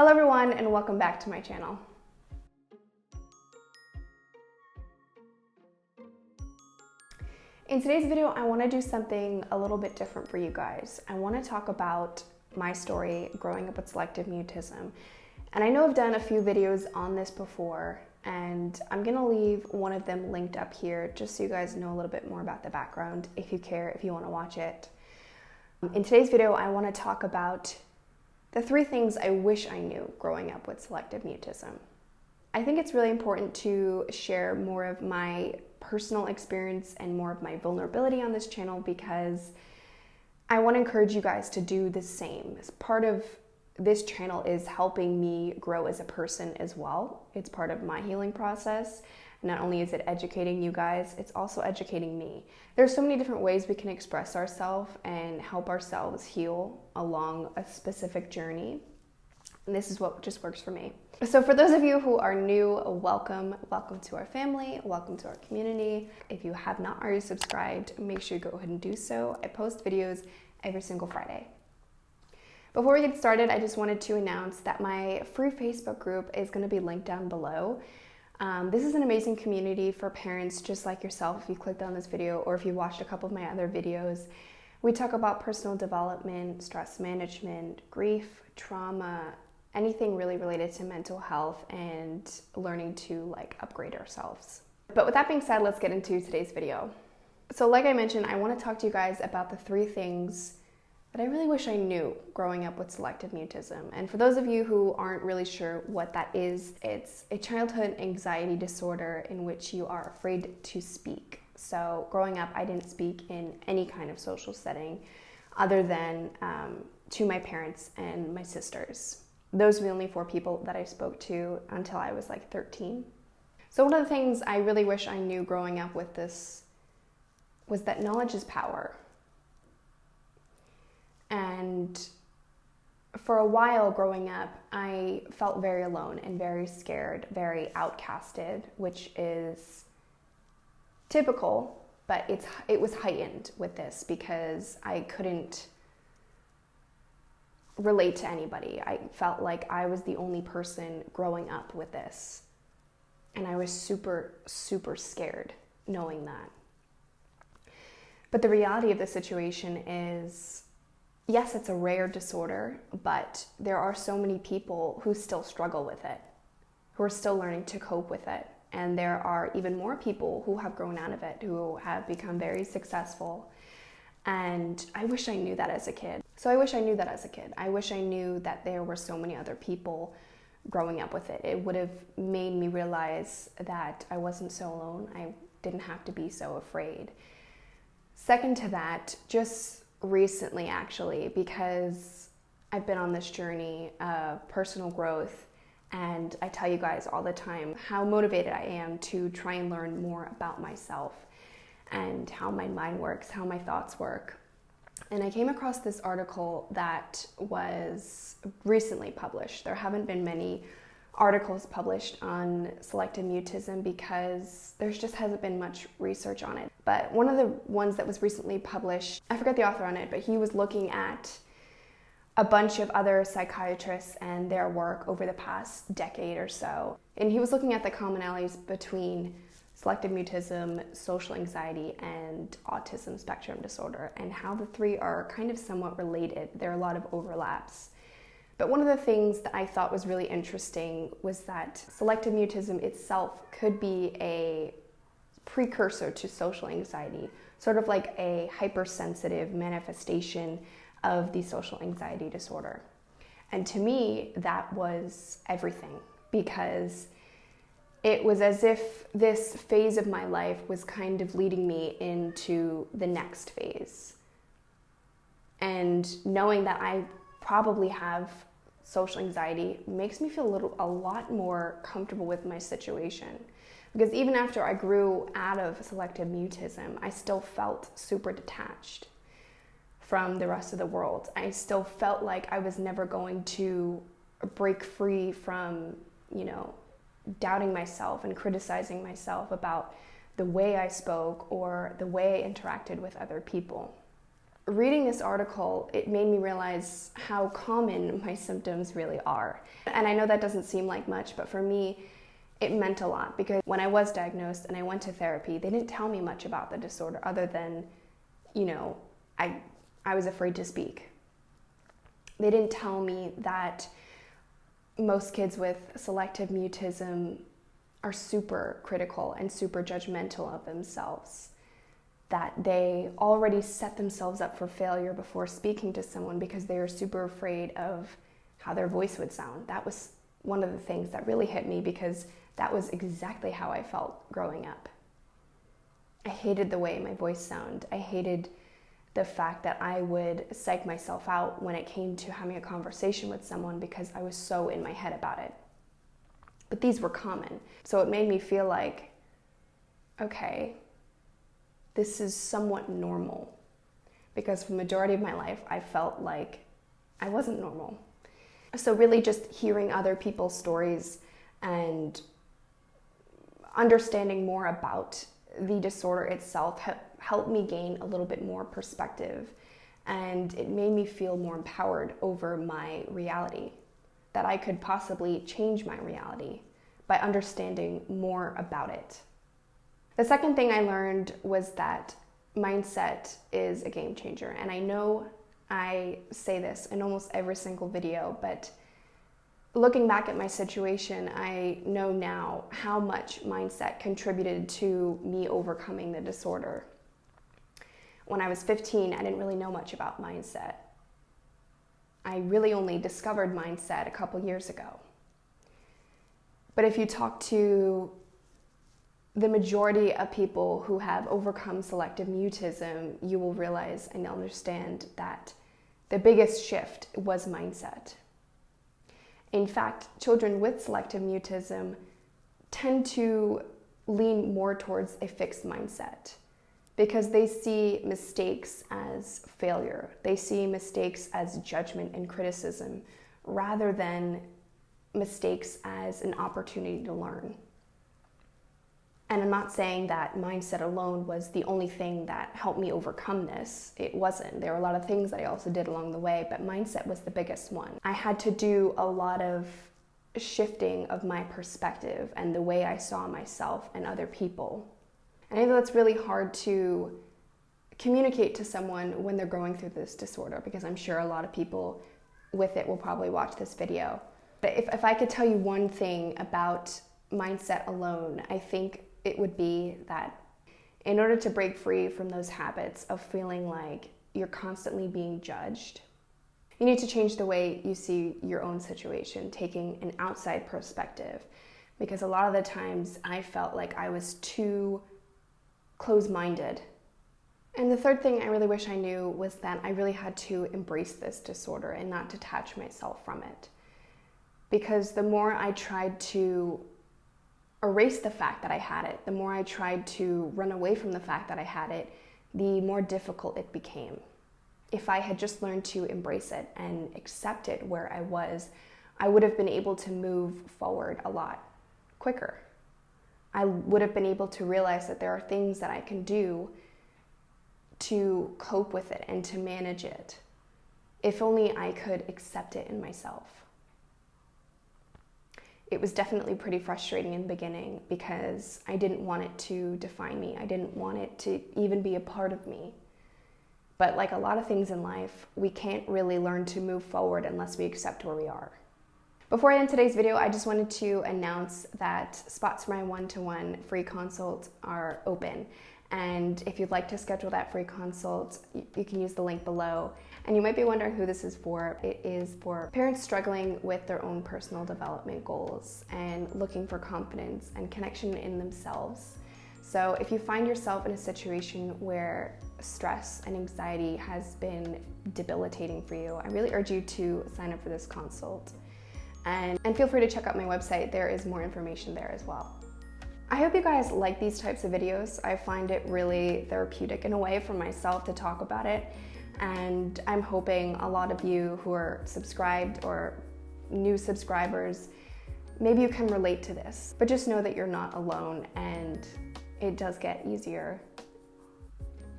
Hello everyone and welcome back to my channel. In today's video, I want to do something a little bit different for you guys. I want to talk about my story growing up with selective mutism. And I know I've done a few videos on this before, and I'm going to leave one of them linked up here just so you guys know a little bit more about the background if you care, if you want to watch it. In today's video, I want to talk about the 3 things I wish I knew growing up with selective mutism. I think it's really important to share more of my personal experience and more of my vulnerability on this channel because I want to encourage you guys to do the same. As part of this channel is helping me grow as a person as well. It's part of my healing process. Not only is it educating you guys, it's also educating me. There's so many different ways we can express ourselves and help ourselves heal along a specific journey. And this is what just works for me. So for those of you who are new, welcome to our family, welcome to our community. If you have not already subscribed, make sure you go ahead and do so. I post videos every single Friday. Before we get started, I just wanted to announce that my free Facebook group is going to be linked down below. This is an amazing community for parents just like yourself if you clicked on this video or if you watched a couple of my other videos. We talk about personal development, stress management, grief, trauma, anything really related to mental health and learning to upgrade ourselves. But with that being said, let's get into today's video. So like I mentioned, I want to talk to you guys about the 3 things that I really wish I knew growing up with selective mutism. And for those of you who aren't really sure what that is, it's a childhood anxiety disorder in which you are afraid to speak. So growing up, I didn't speak in any kind of social setting other than to my parents and my sisters. Those were the only 4 people that I spoke to until I was 13. So one of the things I really wish I knew growing up with this was that knowledge is power. And for a while growing up, I felt very alone and very scared, very outcasted, which is typical, but it was heightened with this because I couldn't relate to anybody. I felt like I was the only person growing up with this. And I was super, super scared knowing that. But the reality of the situation is, yes, it's a rare disorder, but there are so many people who still struggle with it, who are still learning to cope with it. And there are even more people who have grown out of it, who have become very successful. And I wish I knew that as a kid. I wish I knew that there were so many other people growing up with it. It would have made me realize that I wasn't so alone. I didn't have to be so afraid. Second to that, just recently actually, because I've been on this journey of personal growth, and I tell you guys all the time how motivated I am to try and learn more about myself and how my mind works, how my thoughts work. And I came across this article that was recently published. There haven't been many articles published on selective mutism because there just hasn't been much research on it. But one of the ones that was recently published, I forget the author on it, but he was looking at a bunch of other psychiatrists and their work over the past decade or so. And he was looking at the commonalities between selective mutism, social anxiety, and autism spectrum disorder, and how the 3 are kind of somewhat related. There are a lot of overlaps. But one of the things that I thought was really interesting was that selective mutism itself could be a precursor to social anxiety, sort of like a hypersensitive manifestation of the social anxiety disorder. And to me, that was everything, because it was as if this phase of my life was kind of leading me into the next phase. And knowing that I probably have social anxiety makes me feel a lot more comfortable with my situation. Because even after I grew out of selective mutism, I still felt super detached from the rest of the world. I still felt like I was never going to break free from, doubting myself and criticizing myself about the way I spoke or the way I interacted with other people. reading this article, it made me realize how common my symptoms really are. And I know that doesn't seem like much, but for me, it meant a lot, because when I was diagnosed and I went to therapy, they didn't tell me much about the disorder other than, I was afraid to speak. They didn't tell me that most kids with selective mutism are super critical and super judgmental of themselves, that they already set themselves up for failure before speaking to someone because they are super afraid of how their voice would sound. That was one of the things that really hit me, because that was exactly how I felt growing up. I hated the way my voice sounded. I hated the fact that I would psych myself out when it came to having a conversation with someone because I was so in my head about it. But these were common. So it made me feel like, okay, this is somewhat normal. Because for the majority of my life, I felt like I wasn't normal. So really just hearing other people's stories and understanding more about the disorder itself helped me gain a little bit more perspective, and it made me feel more empowered over my reality, that I could possibly change my reality by understanding more about it. The second thing I learned was that mindset is a game changer, and I know I say this in almost every single video, but looking back at my situation, I know now how much mindset contributed to me overcoming the disorder. When I was 15, I didn't really know much about mindset. I really only discovered mindset a couple years ago. But if you talk to the majority of people who have overcome selective mutism, you will realize and understand that the biggest shift was mindset. In fact, children with selective mutism tend to lean more towards a fixed mindset because they see mistakes as failure. They see mistakes as judgment and criticism rather than mistakes as an opportunity to learn. And I'm not saying that mindset alone was the only thing that helped me overcome this. It wasn't. There were a lot of things that I also did along the way, but mindset was the biggest one. I had to do a lot of shifting of my perspective and the way I saw myself and other people. And I know that's really hard to communicate to someone when they're going through this disorder, because I'm sure a lot of people with it will probably watch this video. But if I could tell you one thing about mindset alone, I think it would be that in order to break free from those habits of feeling like you're constantly being judged, you need to change the way you see your own situation, taking an outside perspective. Because a lot of the times I felt like I was too closed-minded. And the third thing I really wish I knew was that I really had to embrace this disorder and not detach myself from it. Because the more I tried to erase the fact that I had it, the more I tried to run away from the fact that I had it, the more difficult it became. If I had just learned to embrace it and accept it where I was, I would have been able to move forward a lot quicker. I would have been able to realize that there are things that I can do to cope with it and to manage it. If only I could accept it in myself. It was definitely pretty frustrating in the beginning because I didn't want it to define me. I didn't want it to even be a part of me. But like a lot of things in life, we can't really learn to move forward unless we accept where we are. Before I end today's video, I just wanted to announce that spots for my one-to-one free consult are open. And if you'd like to schedule that free consult, you can use the link below. And you might be wondering who this is for. It is for parents struggling with their own personal development goals and looking for confidence and connection in themselves. So if you find yourself in a situation where stress and anxiety has been debilitating for you, I really urge you to sign up for this consult. And feel free to check out my website. There is more information there as well. I hope you guys like these types of videos. I find it really therapeutic in a way for myself to talk about it. And I'm hoping a lot of you who are subscribed or new subscribers, maybe you can relate to this. But just know that you're not alone and it does get easier.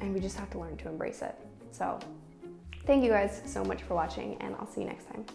And we just have to learn to embrace it. So thank you guys so much for watching, and I'll see you next time.